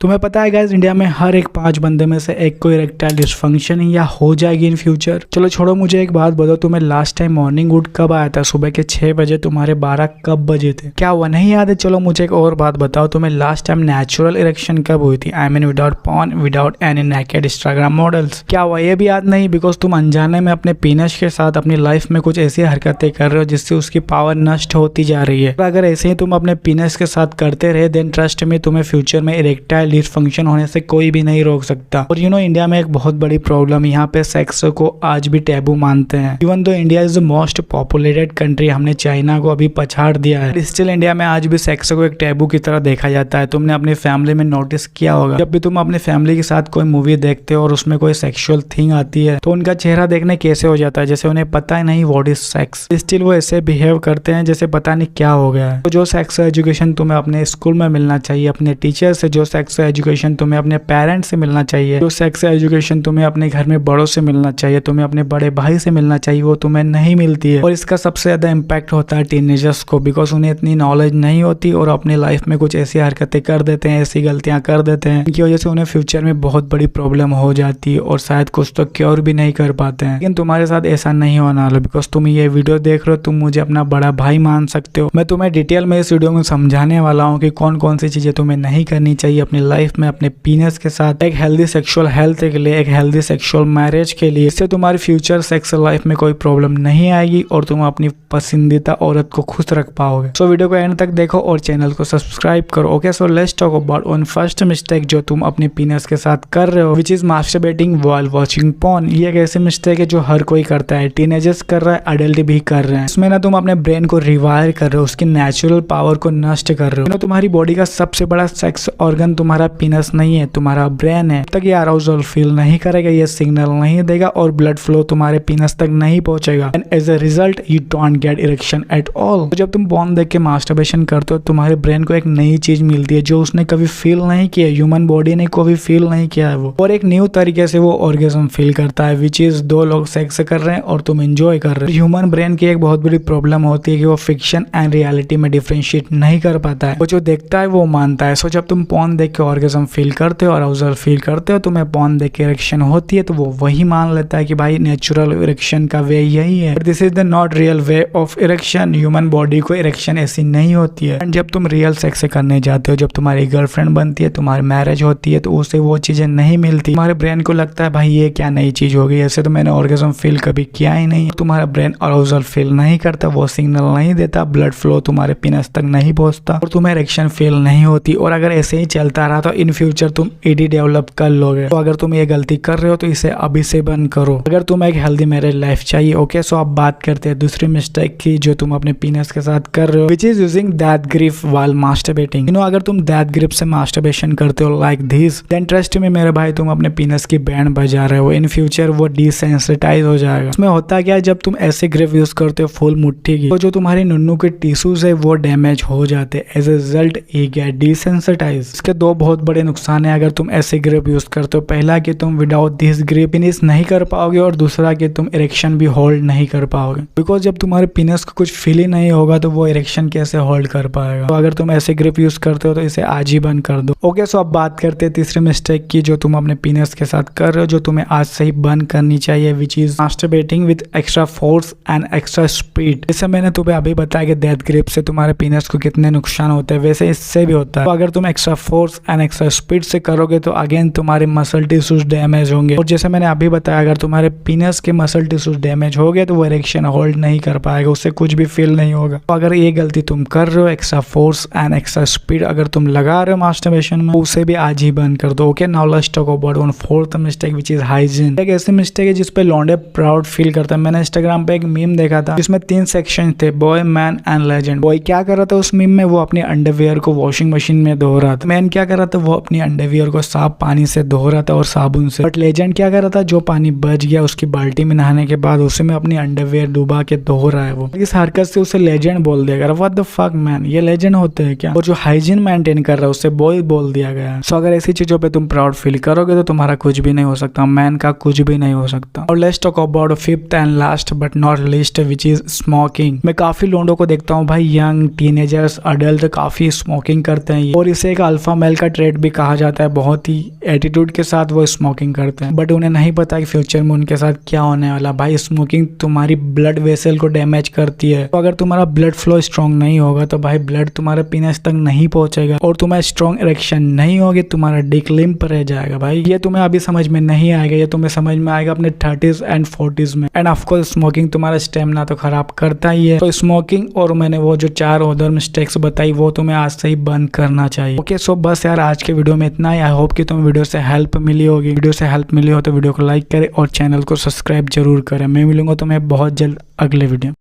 तुम्हें पता है गाइस, इंडिया में हर एक 5 बंदे में से एक को इरेक्टाइल डिसफंक्शन या हो जाएगी इन फ्यूचर। चलो छोड़ो, मुझे एक बात बताओ, तुम्हें लास्ट टाइम मॉर्निंग वुड कब आया था? सुबह के 6 बजे, तुम्हारे 12 कब बजे थे? क्या हुआ, नहीं याद है? चलो मुझे एक और बात बताओ, तुम्हें लास्ट टाइम नेचुरल इरेक्शन कब हुई थी? I mean without porn, without any naked Instagram models. क्या हुआ, ये भी याद नहीं? बिकॉज तुम अनजाने में अपने पीनस के साथ अपनी लाइफ में कुछ ऐसी हरकतें कर रहे हो जिससे उसकी पावर नष्ट होती जा रही है। अगर ऐसे ही तुम अपने पीनस के साथ करते रहे, देन ट्रस्ट में तुम्हें फ्यूचर में इरेक्टाइल डिसफंक्शन होने से कोई भी नहीं रोक सकता। और इंडिया में एक बहुत बड़ी प्रॉब्लम, यहाँ पे सेक्स को आज भी टैबू मानते हैं। Even though India is the most populated country, हमने चाइना को अभी पछाड़ दिया है, स्टिल इंडिया में आज भी सेक्स को एक टैबू की तरह देखा जाता है। तुमने अपनी फैमिली में नोटिस किया होगा, जब भी तुम अपनी फैमिली के साथ कोई मूवी देखते हो और उसमें कोई सेक्सुअल थिंग आती है तो उनका चेहरा देखने कैसे हो जाता है, जैसे उन्हें पता ही नहीं व्हाट इज सेक्स। स्टिल वो ऐसे बिहेव करते हैं जैसे पता नहीं क्या हो गया है। तो जो सेक्स एजुकेशन तुम्हें अपने स्कूल में मिलना चाहिए, अपने टीचर से, जो सेक्स एजुकेशन तुम्हें अपने पेरेंट्स से मिलना चाहिए, जो सेक्स एजुकेशन तुम्हें अपने घर में बड़ों से मिलना चाहिए, तुम्हें अपने बड़े भाई से मिलना चाहिए, वो तुम्हें नहीं मिलती है। और इसका सबसे ज्यादा इम्पैक्ट होता है टीनेजर्स को, बिकॉज उन्हें इतनी नॉलेज नहीं होती और अपनी लाइफ में कुछ ऐसी हरकतें कर देते हैं, ऐसी गलतियां कर देते हैं, इनकी वजह से उन्हें फ्यूचर में बहुत बड़ी प्रॉब्लम हो जाती है और शायद कुछ तो क्योर भी नहीं कर पाते हैं। लेकिन तुम्हारे साथ ऐसा नहीं होना वाला, बिकॉज तुम ये वीडियो देख रहे हो, तुम मुझे अपना बड़ा भाई मान सकते हो। मैं तुम्हें डिटेल में इस वीडियो में समझाने वाला हूँ कि कौन कौन सी चीजें तुम्हें नहीं करनी चाहिए अपनी लाइफ में अपने पीनस के साथ, एक हेल्दी सेक्सुअल हेल्थ के लिए, एक हेल्दी सेक्सुअल मैरिज के लिए। इससे तुम्हारी फ्यूचर सेक्स लाइफ में कोई प्रॉब्लम नहीं आएगी और तुम अपनी पसंदीदा औरत को खुश रख पाओगे। सो वीडियो को एंड तक देखो और चैनल को सब्सक्राइब करो। Okay, so let's talk about one first mistake जो तुम अपने पीनस के साथ कर रहे हो, which is masturbating while watching porn. ये एक ऐसी मिस्टेक है जो हर कोई करता है, टीनेजर्स कर रहा है, अडल्ट भी कर रहे हैं। इसमें ना तुम अपने ब्रेन को रिवायर कर रहे हो, उसकी नेचुरल पावर को नष्ट कर रहे हो। तुम्हारी बॉडी का सबसे बड़ा सेक्स ऑर्गन तुम्हारा पीनस नहीं है, तुम्हारा ब्रेन है। तक ये अराउजल फील नहीं करेगा, ये सिग्नल नहीं देगा और ब्लड फ्लो तुम्हारे पीनस तक नहीं पहुंचेगा, and as a result you don't get erection at all. तो जब तुम पॉर्न देख के मास्टरबेशन करते हो, तुम्हारे ब्रेन को एक नई चीज मिलती है जो उसने कभी फील नहीं किया, ह्यूमन बॉडी ने कभी फील नहीं किया है वो, और एक न्यू तरीके से वो ऑर्गेज्म फील करता है, विच इज दो लोग सेक्स कर रहे हैं और तुम एंजॉय कर रहे हो। ह्यूमन ब्रेन की एक बहुत बड़ी प्रॉब्लम होती है कि वो फिक्शन एंड रियलिटी में डिफरेंशिएट नहीं कर पाता है, वो जो देखता है वो मानता है। सो जब तुम पॉर्न देख के ऑर्गेज्म फील करते हो, अराउजल फील करते हो, तुम्हें पॉर्न देख के इरेक्शन होती है, तो वो वही मान लेता है कि भाई नेचुरल इरेक्शन का वे यही है, but this is the not real way of erection. Human body को इरेक्शन ऐसी नहीं होती है। एंड जब तुम रियल सेक्स करने जाते हो, जब तुम्हारी गर्लफ्रेंड बनती है, तुम्हारी मैरिज होती है, तो उसे वो चीजें नहीं मिलती। तुम्हारे ब्रेन को लगता है भाई ये क्या नई चीज हो गई, ऐसे तो मैंने ऑर्गेज्म फील कभी किया ही नहीं। तुम्हारा ब्रेन अराउजल फील नहीं करता, वो सिग्नल नहीं देता, ब्लड फ्लो तुम्हारे पीनस तक नहीं पहुंचता और तुम्हें इरेक्शन फील नहीं होती। और अगर ऐसे ही चलता रहा तो इन फ्यूचर तुम ईडी डेवलप कर लोगे। तो अगर तुम ये गलती कर रहे हो तो इसे अभी से बंद करो, अगर तुम एक हेल्दी मैरिज लाइफ चाहिए। ओके, सो अब बात करते हैं दूसरी मिस्टेक की जो तुम अपने पीनस के साथ कर रहे हो, which is using that grip while masturbating. अगर तुम दैट ग्रिप से मास्टरबेशन करते हो लाइक दिस, देन ट्रस्ट में मेरे भाई, तुम अपने पीनस की बैंड बजा रहे हो। इन फ्यूचर वो डिसेंसिटाइज हो जाएगा। उसमें होता क्या है, जब तुम ऐसे ग्रिप यूज करते हो फुल मुट्ठी की, तो जो तुम्हारी नुन्नू के टिश्यूज है वो डैमेज हो जाते हैं, एज ए रिजल्ट ये गेट डिसेंसिटाइज। इसके दो बहुत बड़े नुकसान है अगर तुम ऐसे ग्रिप यूज करते हो। पहला कि तुम विदाउट दिस ग्रिप फिनिश नहीं कर पाओगे, और दूसरा कि तुम इरेक्शन भी होल्ड नहीं कर पाओगे, बिकॉज जब तुम्हारे पीनस को कुछ फील ही नहीं होगा तो वो इरेक्शन कैसे होल्ड कर पाएगा। तो अगर तुम ऐसे ग्रिप यूज करते हो तो इसे आज ही बंद कर दो। ओके, सो अब बात करते हैं तीसरी मिस्टेक की जो तुम अपने पीनस के साथ कर रहे हो, जो तुम्हें आज से ही बंद करनी चाहिए, which is masturbating with extra force and extra speed. जैसे मैंने तुम्हें अभी बताया कि डेथ ग्रिप से तुम्हारे पीनस को कितने नुकसान होते हैं, वैसे इससे भी होता है। तो अगर तुम extra force and extra speed से करोगे तो अगेन तुम्हारे मसल टिश्यूज डैमेज होंगे, और जैसे मैंने अभी बताया अगर तुम्हारे पीनस के मसल टिश्यूज डैमेज हो गए तो वो इरेक्शन होल्ड नहीं कर पाएगा, उससे कुछ भी फील नहीं होगा। तो अगर ये गलती तुम कर रहे हो, extra force and extra speed अगर तुम लगा रहे हो मास्टरबेशन में, उसे भी आज ही बंद कर दो। Okay, now let's talk about one fourth mistake which is hygiene. एक ऐसी मिस्टेक है जिसपे लौंडे प्राउड फील करता है। मैंने इंस्टाग्राम पे एक मीम देखा था जिसमें 3 सेक्शन थे, boy, man and legend. Boy क्या कर रहा था उस मीम में, वो अपनी अंडरवियर को वॉशिंग मशीन में धो रहा था। मैन क्या कर रहा था, वो अपनी अंडरवियर को साफ पानी से धो रहा था और साबुन से। बट लेजेंड क्या कर रहा था, जो पानी बच गया उसकी बाल्टी में नहाने के बाद उसे में अपनी अंडरवियर डुबा के धो रहा है। वो इस हरकत से उसे लेजेंड बोल दिया गया। व्हाट द फक मैन, ये लेजेंड होते हैं क्या? और जो हाइजीन मेंटेन कर रहा है उसे बॉय बोल दिया गया। सो अगर ऐसी चीजों पे तुम प्राउड फील करोगे तो तुम्हारा कुछ भी नहीं हो सकता, मैन का कुछ भी नहीं हो सकता। और let's talk about fifth and last but not list which is smoking. मैं काफी लोगों को देखता हूँ भाई, यंग टीनेजर्स अडल्ट काफी स्मोकिंग करते हैं और इसे एक अल्फा मेल का ट्रेट भी कहा जाता है, बहुत ही एटीट्यूड के साथ वो स्मोकिंग करते हैं, बट उन्हें नहीं पता कि फ्यूचर में उनके साथ क्या होने वाला। भाई स्मोकिंग तुम्हारी ब्लड वेसल को डैमेज करती है, तो अगर तुम्हारा ब्लड फ्लो स्ट्रॉन्ग नहीं होगा तो भाई ब्लड तुम्हारे पीनस तक नहीं पहुंचेगा और तुम्हें स्ट्रॉन्ग इरेक्शन नहीं होगी, तुम्हारा डिक लिम्प रह जाएगा। भाई ये तुम्हें अभी समझ में नहीं आएगा, ये तुम्हें समझ में आएगा अपने 30s एंड 40s में। एंड ऑफकोर्स स्मोकिंग तुम्हारा स्टेमिना तो खराब करता ही है, तो स्मोकिंग और मैंने वो जो 4 अदर मिस्टेक्स बताई वो तुम्हें आज से ही बंद करना चाहिए। ओके सो बस यार आज के वीडियो में इतना ही। आई होप कि तुम्हें वीडियो से हेल्प मिली होगी। वीडियो से हेल्प मिली हो तो वीडियो को लाइक करें और चैनल को सब्सक्राइब जरूर करें। मैं मिलूंगा तुम्हें बहुत जल्द अगले वीडियो।